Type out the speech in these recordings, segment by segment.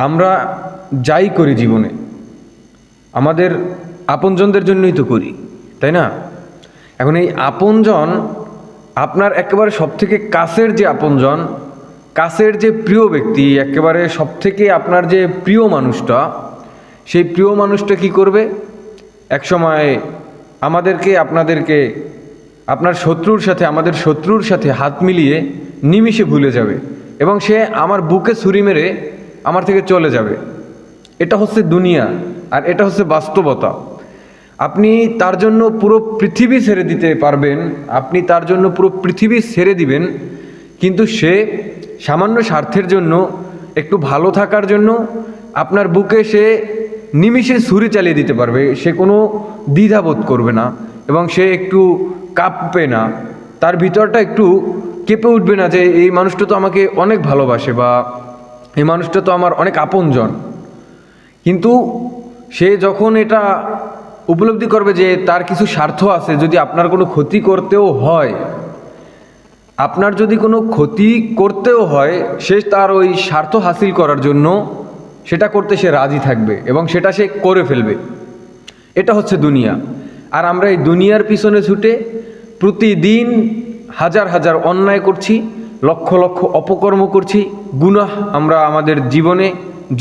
আমরা যাই করি জীবনে আমাদের আপনজনদের জন্যই তো করি, তাই না? এখন এই আপনজন, আপনার একেবারে সবথেকে কাছের যে আপনজন, কাছের যে প্রিয় ব্যক্তি, একেবারে সবথেকে আপনার যে প্রিয় মানুষটা, সেই প্রিয় মানুষটা কি করবে? একসময় আমাদেরকে, আপনাদেরকে, আপনার শত্রুর সাথে, আমাদের শত্রুর সাথে হাত মিলিয়ে নিমিষে ভুলে যাবে এবং সে আমার বুকে ছুরি মেরে আমার থেকে চলে যাবে। এটা হচ্ছে দুনিয়া, আর এটা হচ্ছে বাস্তবতা। আপনি তার জন্য পুরো পৃথিবী ছেড়ে দিতে পারবেন, আপনি তার জন্য পুরো পৃথিবী ছেড়ে দিবেন, কিন্তু সে সামান্য স্বার্থের জন্য, একটু ভালো থাকার জন্য আপনার বুকে সে নিমিষে ছুরি চালিয়ে দিতে পারবে। সে কোনো দ্বিধাবোধ করবে না এবং সে একটু কাঁপবে না, তার ভিতরটা একটু কেঁপে উঠবে না যে এই মানুষটা তো আমাকে অনেক ভালোবাসে বা এই মানুষটা তো আমার অনেক আপনজন। কিন্তু সে যখন এটা উপলব্ধি করবে যে তার কিছু স্বার্থ আছে, যদি আপনার কোনো ক্ষতি করতেও হয়, আপনার যদি কোনো ক্ষতি করতেও হয়, সে তার ওই স্বার্থ হাসিল করার জন্য সেটা করতে সে রাজি থাকবে এবং সেটা সে করে ফেলবে। এটা হচ্ছে দুনিয়া। আর আমরা এই দুনিয়ার পিছনে ছুটে প্রতিদিন হাজার হাজার অন্যায় করছি, লক্ষ লক্ষ অপকর্ম করছি, গুনাহ আমরা আমাদের জীবনে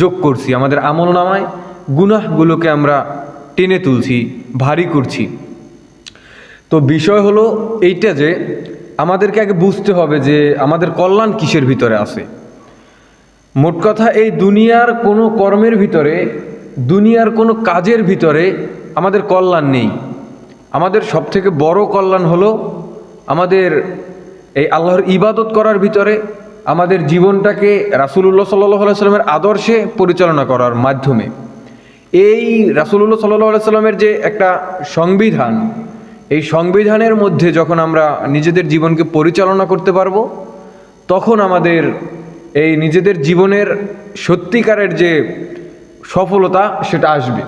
যোগ করছি, আমাদের আমল নামায় গুনাহগুলোকে আমরা টেনে তুলছি, ভারী করছি। তো বিষয় হলো এইটা যে আমাদেরকে আগে বুঝতে হবে যে আমাদের কল্যাণ কিসের ভিতরে আছে। মোট কথা, এই দুনিয়ার কোনো কর্মের ভিতরে, দুনিয়ার কোনো কাজের ভিতরে আমাদের কল্যাণ নেই। আমাদের সবথেকে বড় কল্যাণ হলো আমাদের এই আল্লাহর ইবাদত করার ভিতরে, আমাদের জীবনটাকে রাসূলুল্লাহ সাল্লাল্লাহু আলাইহি সাল্লামের আদর্শে পরিচালনা করার মাধ্যমে। এই রাসূলুল্লাহ সাল্লাল্লাহু আলাইহি সাল্লামের যে একটা সংবিধান, এই সংবিধানের মধ্যে যখন আমরা নিজেদের জীবনকে পরিচালনা করতে পারবো, তখন আমাদের এই নিজেদের জীবনের সত্যিকারের যে সফলতা সেটা আসবে।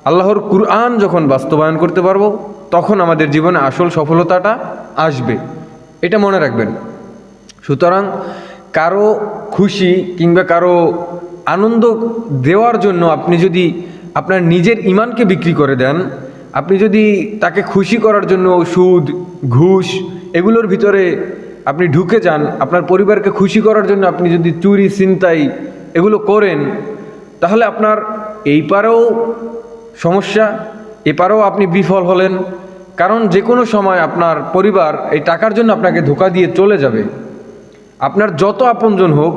আল্লাহর কুরআন যখন বাস্তবায়ন করতে পারবো, তখন আমাদের জীবনে আসল সফলতাটা আসবে। এটা মনে রাখবেন। সুতরাং কারো খুশি কিংবা কারো আনন্দ দেওয়ার জন্য আপনি যদি আপনার নিজের ঈমানকে বিক্রি করে দেন, আপনি যদি তাকে খুশি করার জন্য সুদ, ঘুষ এগুলোর ভিতরে আপনি ঢুকে যান, আপনার পরিবারকে খুশি করার জন্য আপনি যদি চুরি, ছিনতাই এগুলো করেন, তাহলে আপনার এই পারেও সমস্যা, এপারেও আপনি বিফল হলেন। কারণ যে কোনো সময় আপনার পরিবার এই টাকার জন্য আপনাকে ধোঁকা দিয়ে চলে যাবে। আপনার যত আপনজন হোক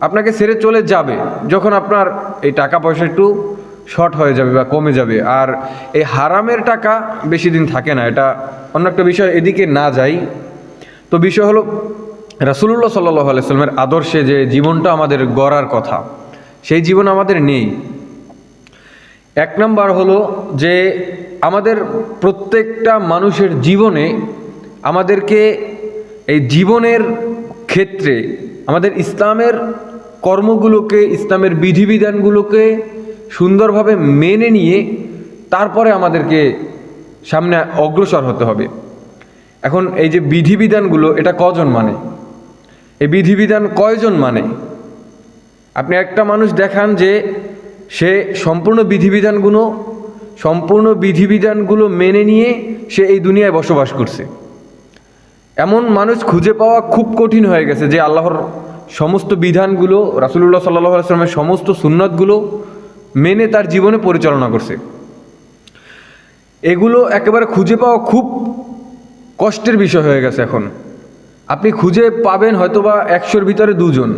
আপনাকে ছেড়ে চলে যাবে যখন আপনার এই টাকা পয়সা একটু শর্ট হয়ে যাবে বা কমে যাবে। আর এই হারামের টাকা বেশি দিন থাকে না, এটা অন্য একটা বিষয়, এদিকে না যাই। তো বিষয় হলো রাসূলুল্লাহ সাল্লাল্লাহু আলাইহি সাল্লামের আদর্শে যে জীবনটা আমাদের গড়ার কথা, সেই জীবন আমাদের নেই। এক নাম্বার হলো যে আমাদের প্রত্যেকটা মানুষের জীবনে আমাদেরকে এই জীবনের ক্ষেত্রে আমাদের ইসলামের কর্মগুলোকে, ইসলামের বিধিবিধানগুলোকে সুন্দরভাবে মেনে নিয়ে তারপরে আমাদেরকে সামনে অগ্রসর হতে হবে। এখন এই যে বিধিবিধানগুলো, এটা কজন মানে? এই বিধিবিধান কয়জন মানে? আপনি একটা মানুষ দেখান যে সে সম্পূর্ণ বিধিবিধানগুলো মেনে নিয়ে সে এই দুনিয়ায় বসবাস করছে। এমন মানুষ খুঁজে পাওয়া খুব কঠিন হয়ে গেছে যে আল্লাহর সমস্ত বিধানগুলো, রাসূলুল্লাহ সাল্লাল্লাহু আলাইহি ওয়াসাল্লামের সমস্ত সুন্নাতগুলো মেনে তার জীবনে পরিচালনা করছে। এগুলো একেবারে খুঁজে পাওয়া খুব কষ্টের বিষয় হয়ে গেছে এখন। আপনি খুঁজে পাবেন হয়তোবা 100-র ভিতরে 2 জন।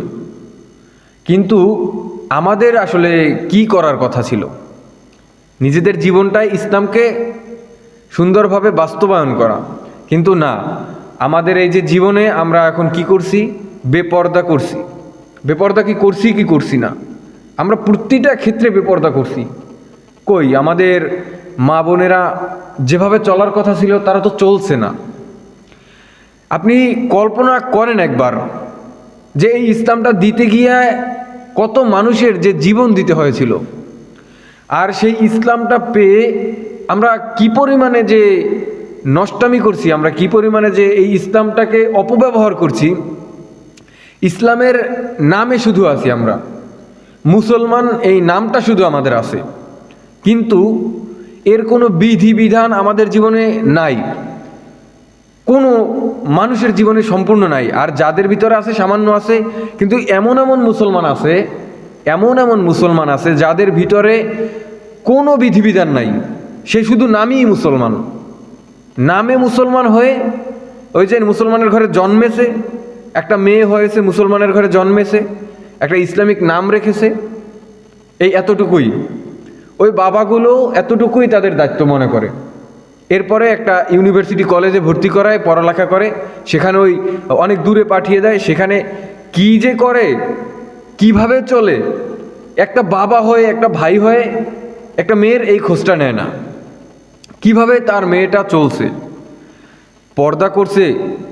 কিন্তু আমাদের আসলে কি করার কথা ছিল? নিজেদের জীবনটাই ইসলামকে সুন্দরভাবে বাস্তবায়ন করা। কিন্তু না, আমাদের এই যে জীবনে আমরা এখন কি করছি? বেপরদা করছি। বেপরদা কি করছি না? আমরা প্রতিটা ক্ষেত্রে বেপরদা করছি। কই, আমাদের মা বোনেরা যেভাবে চলার কথা ছিল তারা তো চলছে না। আপনি কল্পনা করেন একবার যে এই ইসলামটা দিতে গিয়ে কত মানুষের যে জীবন দিতে হয়েছিল, আর সেই ইসলামটা পেয়ে আমরা কি পরিমাণে যে নষ্টামি করছি, আমরা কি পরিমাণে যে এই ইসলামটাকে অপব্যবহার করছি। ইসলামের নামে শুধু আছি আমরা, মুসলমান এই নামটা শুধু আমাদের আছে, কিন্তু এর কোনো বিধিবিধান আমাদের জীবনে নাই, কোনো মানুষের জীবনে সম্পূর্ণ নাই। আর যাদের ভিতরে আছে সামান্য আছে, কিন্তু এমন এমন মুসলমান আছে যাদের ভিতরে কোনো বিধিবিধান নাই, সে শুধু নামই মুসলমান, নামে মুসলমান হয়ে ওই যে মুসলমানের ঘরে জন্মেছে, একটা মেয়ে হয়েছে মুসলমানের ঘরে জন্মেছে, একটা ইসলামিক নাম রেখেছে, এই এতটুকুই। ওই বাবাগুলো এতটুকুই তাদের দায়িত্ব মনে করে। এরপরে একটা ইউনিভার্সিটি কলেজে ভর্তি করায়, পড়ালেখা করে, সেখানে ওই অনেক দূরে পাঠিয়ে দেয়, সেখানে কি যে করে, কিভাবে চলে, একটা বাবা হয়ে, একটা ভাই হয়ে একটা মেয়ের এই খোঁজটা নেয় না, কিভাবে তার মেয়েটা চলছে, পর্দা করছে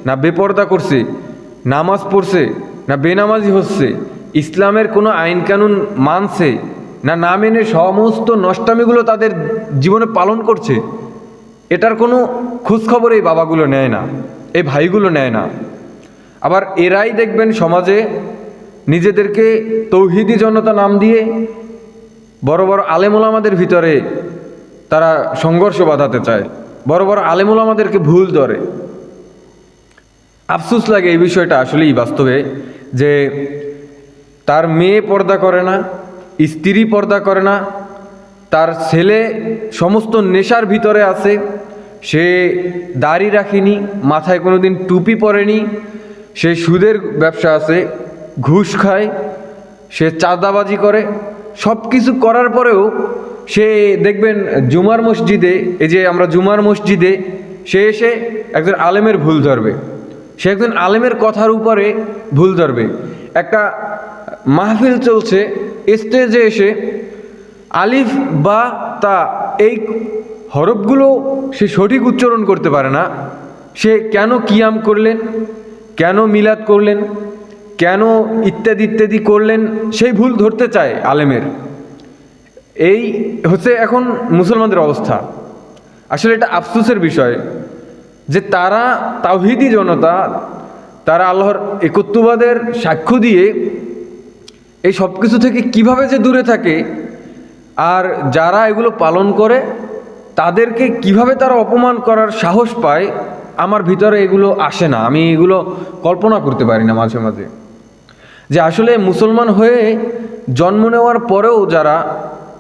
না বেপর্দা করছে, নামাজ পড়ছে না বেনামাজি হচ্ছে, ইসলামের কোনো আইন কানুন মানছে না না মেনে সমস্ত নষ্টামিগুলো তাদের জীবনে পালন করছে, এটার কোনো খোঁজখবর এই বাবাগুলো নেয় না, এই ভাইগুলো নেয় না। আবার এরাই দেখবেন সমাজে নিজেদেরকে তৌহিদি জনতা নাম দিয়ে বড় বড় আলেমুলামাদের ভিতরে তারা সংঘর্ষ বাঁধাতে চায়, বড় বড় আলেমুলামাদেরকে ভুল ধরে। আফসোস লাগে এই বিষয়টা আসলেই বাস্তবে, যে তার মেয়ে পর্দা করে না, স্ত্রী পর্দা করে না, তার ছেলে সমস্ত নেশার ভিতরে আছে, সে দাড়ি রাখেনি, মাথায় কোনো দিন টুপি পরেনি, সে সুদের ব্যবসা আছে, ঘুষ খায়, সে চাঁদাবাজি করে, সব কিছু করার পরেও সে দেখবেন জুমার মসজিদে, এই যে আমরা জুমার মসজিদে, সে এসে একজন আলেমের ভুল ধরবে, সে একজন আলেমের কথার উপরে ভুল ধরবে। একটা মাহফিল চলছে, স্টেজে এসে আলিফ বা তা এই হরফগুলো সে সঠিক উচ্চারণ করতে পারে না, সে কেন কিয়াম করলেন, কেন মিলাদ করলেন, কেন ইত্যাদি ইত্যাদি করলেন, সেই ভুল ধরতে চায় আলেমের। এই হচ্ছে এখন মুসলমানদের অবস্থা। আসলে এটা আফসোসের বিষয় যে তারা তাওহীদি জনতা, তারা আল্লাহর একত্ববাদের সাক্ষ্য দিয়ে এই সব কিছু থেকে কিভাবে যে দূরে থাকে, আর যারা এগুলো পালন করে তাদেরকে কিভাবে তারা অপমান করার সাহস পায়, আমার ভিতরে এগুলো আসে না, আমি এগুলো কল্পনা করতে পারি না মাঝে মাঝে। যে আসলে মুসলমান হয়ে জন্ম নেওয়ার পরেও যারা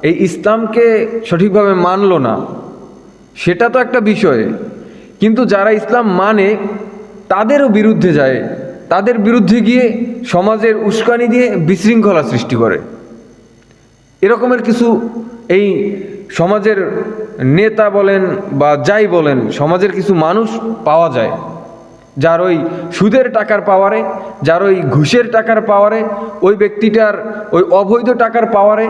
এই ইসলামকে সঠিকভাবে মানল না, সেটা তো একটা বিষয়, কিন্তু যারা ইসলাম মানে তাদেরও বিরুদ্ধে যায়, তাদের বিরুদ্ধে গিয়ে সমাজের উস্কানি দিয়ে বিশৃঙ্খলা সৃষ্টি করে। এরকমের কিছু এই সমাজের নেতা বলেন বা যাই বলেন, সমাজের কিছু মানুষ পাওয়া যায়, যার ওই সুদের টাকার পাওয়ারে, যার ওই ঘুষের টাকার পাওয়ারে, ওই ব্যক্তিটার ওই অবৈধ টাকার পাওয়ারে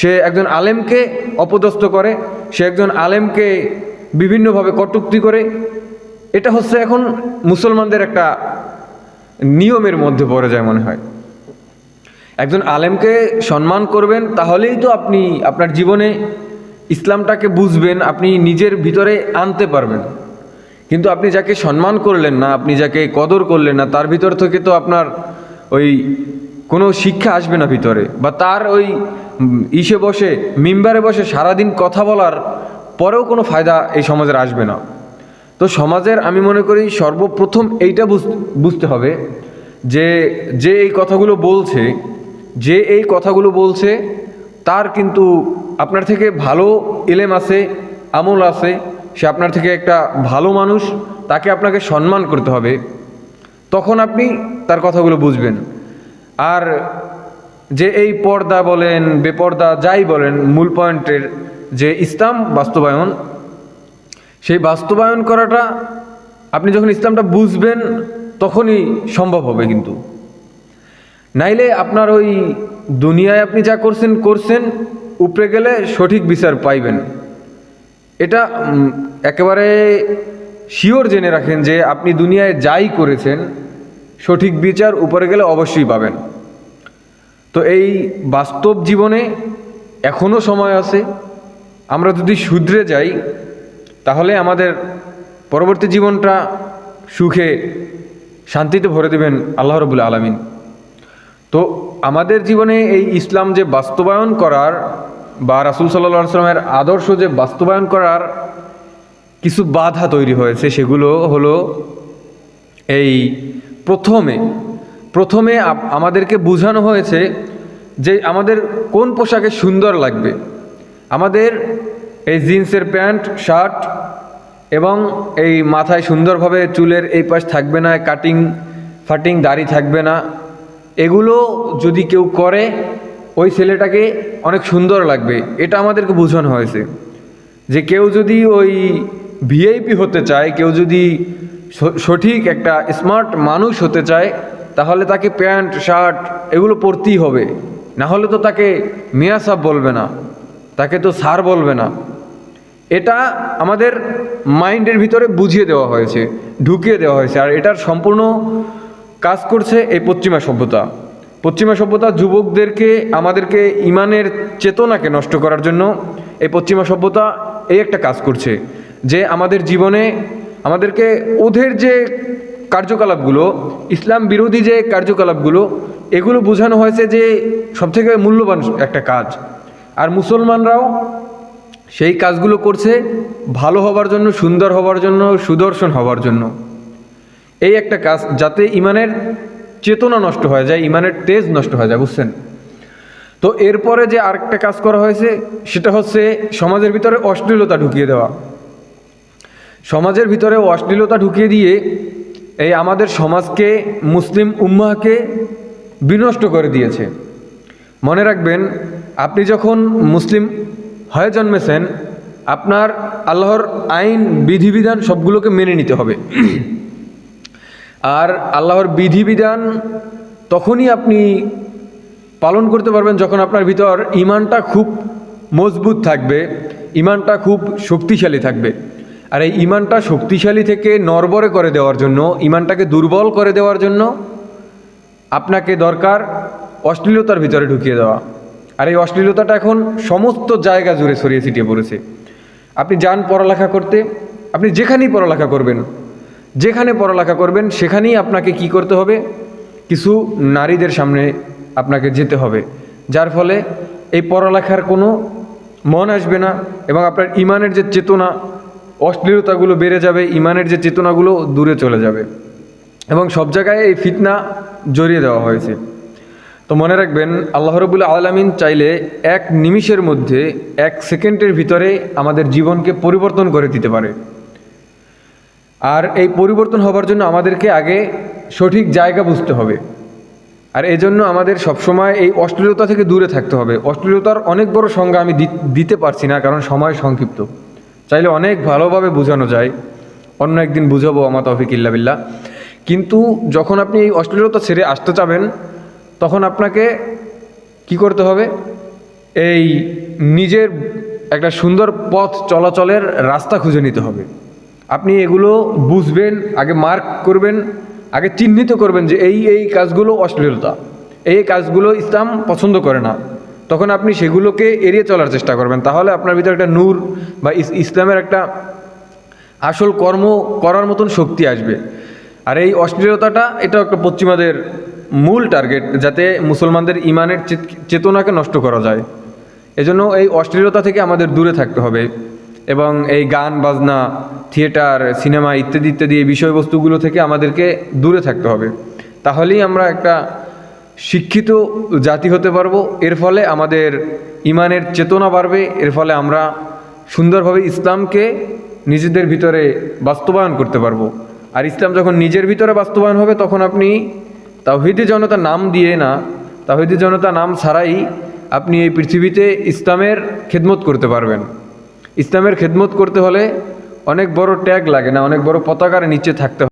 সে একজন আলেমকে অপদস্থ করে, সে একজন আলেমকে বিভিন্নভাবে কটূক্তি করে। এটা হচ্ছে এখন মুসলমানদের একটা নিয়মের মধ্যে পড়ে যায় মনে হয়। একজন আলেমকে সম্মান করবেন, তাহলেই তো আপনি আপনার জীবনে ইসলামটাকে বুঝবেন, আপনি নিজের ভিতরে আনতে পারবেন। কিন্তু আপনি যাকে সম্মান করলেন না, আপনি যাকে কদর করলেন না, তার ভিতর থেকে তো আপনার ওই কোনো শিক্ষা আসবে না ভিতরে, বা তার ওই ইসে বসে মিম্বারে বসে সারাদিন কথা বলার পরেও কোনো ফায়দা এই সমাজের আসবে না। তো সমাজের আমি মনে করি সর্বপ্রথম এইটা বুঝতে হবে যে যে এই কথাগুলো বলছে, যে এই কথাগুলো বলছে তার কিন্তু আপনার থেকে ভালো ইলেম আছে, আমল আছে, সে আপনার থেকে একটা ভালো মানুষ, তাকে আপনাকে সম্মান করতে হবে, তখন আপনি তার কথাগুলো বুঝবেন। আর যে এই পর্দা বলেন বেপর্দা যাই বলেন, মূল পয়েন্টের যে ইসলাম বাস্তবায়ন, সেই বাস্তবায়ন করাটা আপনি যখন ইসলামটা বুঝবেন তখনই সম্ভব হবে। কিন্তু নাইলে আপনার ওই দুনিয়ায় আপনি যা করছেন, উপরে গেলে সঠিক বিচার পাইবেন। এটা একেবারে শিওর জেনে রাখেন যে আপনি দুনিয়ায় যাই করেছেন, সঠিক বিচার উপরে গেলে অবশ্যই পাবেন। তো এই বাস্তব জীবনে এখনও সময় আছে, আমরা যদি শুধরে যাই তাহলে আমাদের পরবর্তী জীবনটা সুখে শান্তিতে ভরে দেবেন আল্লাহ রাব্বুল আলামিন। তো আমাদের জীবনে এই ইসলাম যে বাস্তবায়ন করার বা রাসূল সাল্লাল্লাহু আলাইহি ওয়াসাল্লামের আদর্শ যে বাস্তবায়ন করার কিছু বাধা তৈরি হয়েছে, সেগুলো হলো এই প্রথমে আমাদেরকে বোঝানো হয়েছে যে আমাদের কোন পোশাকে সুন্দর লাগবে। আমাদের এই জিন্সের প্যান্ট শার্ট এবং এই মাথায় সুন্দরভাবে চুলের এই পাশ থাকবে না, কাটিং ফাটিং দাড়ি থাকবে না, এগুলো যদি কেউ করে ওই ছেলেটাকে অনেক সুন্দর লাগবে, এটা আমাদেরকে বোঝানো হয়েছে। যে কেউ যদি ওই ভিআইপি হতে চায়, কেউ যদি সঠিক একটা স্মার্ট মানুষ হতে চায়, তাহলে তাকে প্যান্ট শার্ট এগুলো পরতেই হবে, না হলে তো তাকে মিয়া সাহেব বলবে না, তাকে তো স্যার বলবে না। এটা আমাদের মাইন্ডের ভিতরে বুঝিয়ে দেওয়া হয়েছে, ঢুকিয়ে দেওয়া হয়েছে। আর এটার সম্পূর্ণ কাজ করছে এই পশ্চিমা সভ্যতা যুবকদেরকে, আমাদেরকে ইমানের চেতনাকে নষ্ট করার জন্য এই পশ্চিমা সভ্যতা এই একটা কাজ করছে যে আমাদের জীবনে আমাদেরকে ওদের যে কার্যকলাপগুলো, ইসলাম বিরোধী যে কার্যকলাপগুলো, এগুলো বোঝানো হয়েছে যে সবথেকে মূল্যবান একটা কাজ। আর মুসলমানরাও সেই কাজগুলো করছে ভালো হবার জন্য, সুন্দর হবার জন্য, সুদর্শন হবার জন্য। এই একটা কাজ, যাতে ইমানের চেতনা নষ্ট হয়ে যায়, ইমানের তেজ নষ্ট হয়ে যায়, বুঝছেন? তো এরপরে যে আরেকটা কাজ করা হয়েছে সেটা হচ্ছে সমাজের ভিতরে অশ্লীলতা ঢুকিয়ে দেওয়া। সমাজের ভিতরে অশ্লীলতা ঢুকিয়ে দিয়ে এই আমাদের সমাজকে, মুসলিম উম্মাহকে বিনষ্ট করে দিয়েছে। মনে রাখবেন, আপনি যখন মুসলিম হয়ে জন্মেছেন, আপনার আল্লাহর আইন বিধিবিধান সবগুলোকে মেনে নিতে হবে। আর আল্লাহর বিধিবিধান তখনই আপনি পালন করতে পারবেন যখন আপনার ভিতর ইমানটা খুব মজবুত থাকবে, ইমানটা খুব শক্তিশালী থাকবে। আর এই ইমানটা শক্তিশালী থেকে নড়বড়ে করে দেওয়ার জন্য, ইমানটাকে দুর্বল করে দেওয়ার জন্য আপনাকে দরকার অশ্লীলতার ভিতরে ঢুকিয়ে দেওয়া। আর এই অশ্লীলতাটা এখন সমস্ত জায়গা জুড়ে ছড়িয়ে ছিটিয়ে পড়েছে। আপনি যান পড়ালেখা করতে, আপনি যেখানেই পড়ালেখা করবেন সেখানেই আপনাকে কি করতে হবে, কিছু নারীদের সামনে আপনাকে যেতে হবে, যার ফলে এই পড়ালেখার কোনো মন আসবে না এবং আপনার ইমানের যে চেতনা, অশ্লীলতাগুলো বেড়ে যাবে, ইমানের যে চেতনাগুলো দূরে চলে যাবে। এবং সব জায়গায় এই ফিতনা জড়িয়ে দেওয়া হয়েছে। তো মনে রাখবেন, আল্লাহ রাব্বুল আলামিন চাইলে এক নিমিষের মধ্যে, এক সেকেন্ডের ভিতরে আমাদের জীবনকে পরিবর্তন করে দিতে পারে। আর এই পরিবর্তন হবার জন্য আমাদেরকে আগে সঠিক জায়গা বুঝতে হবে। আর এই জন্য আমাদের সবসময় এই অশ্লীলতা থেকে দূরে থাকতে হবে। অশ্লীলতার অনেক বড় সংজ্ঞা আমি দিতে পারছি না, কারণ সময় সংক্ষিপ্ত। চাইলে অনেক ভালোভাবে বোঝানো যায়, অন্য একদিন বুঝাবো, আমা তৌফিক ইল্লা বিল্লাহ। কিন্তু যখন আপনি এই অশ্লীলতা ছেড়ে আসতে চাবেন, তখন আপনাকে কি করতে হবে, এই নিজের একটা সুন্দর পথ চলাচলের রাস্তা খুঁজে নিতে হবে। আপনি এগুলো বুঝবেন, আগে মার্ক করবেন, আগে চিহ্নিত করবেন যে এই কাজগুলো অশ্লীলতা, এই কাজগুলো ইসলাম পছন্দ করে না। তখন আপনি সেগুলোকে এড়িয়ে চলার চেষ্টা করবেন। তাহলে আপনার ভিতরে একটা নূর বা ইসলামের একটা আসল কর্ম করার মতন শক্তি আসবে। আর এই অশ্লীলতাটা, এটা একটা পশ্চিমাদের মূল টার্গেট, যাতে মুসলমানদের ইমানের চেতনাকে নষ্ট করা যায়। এজন্য এই অশ্লীলতা থেকে আমাদের দূরে থাকতে হবে এবং এই গান বাজনা, থিয়েটার, সিনেমা ইত্যাদি ইত্যাদি এই বিষয়বস্তুগুলো থেকে আমাদেরকে দূরে থাকতে হবে। তাহলেই আমরা একটা শিক্ষিত জাতি হতে পারবো। এর ফলে আমাদের ইমানের চেতনা বাড়বে, এর ফলে আমরা সুন্দরভাবে ইসলামকে নিজেদের ভিতরে বাস্তবায়ন করতে পারবো। আর ইসলাম যখন নিজের ভিতরে বাস্তবায়ন হবে, তখন আপনি তাওহীদি জনতা নাম দিয়ে না, তাওহীদি জনতা নাম ছাড়াই আপনি এই পৃথিবীতে ইসলামের খেদমত করতে পারবেন। ইসলামের খেদমত করতে হলে অনেক বড় ট্যাগ লাগে না, অনেক বড় পতাকার নিচে থাকতে হবে।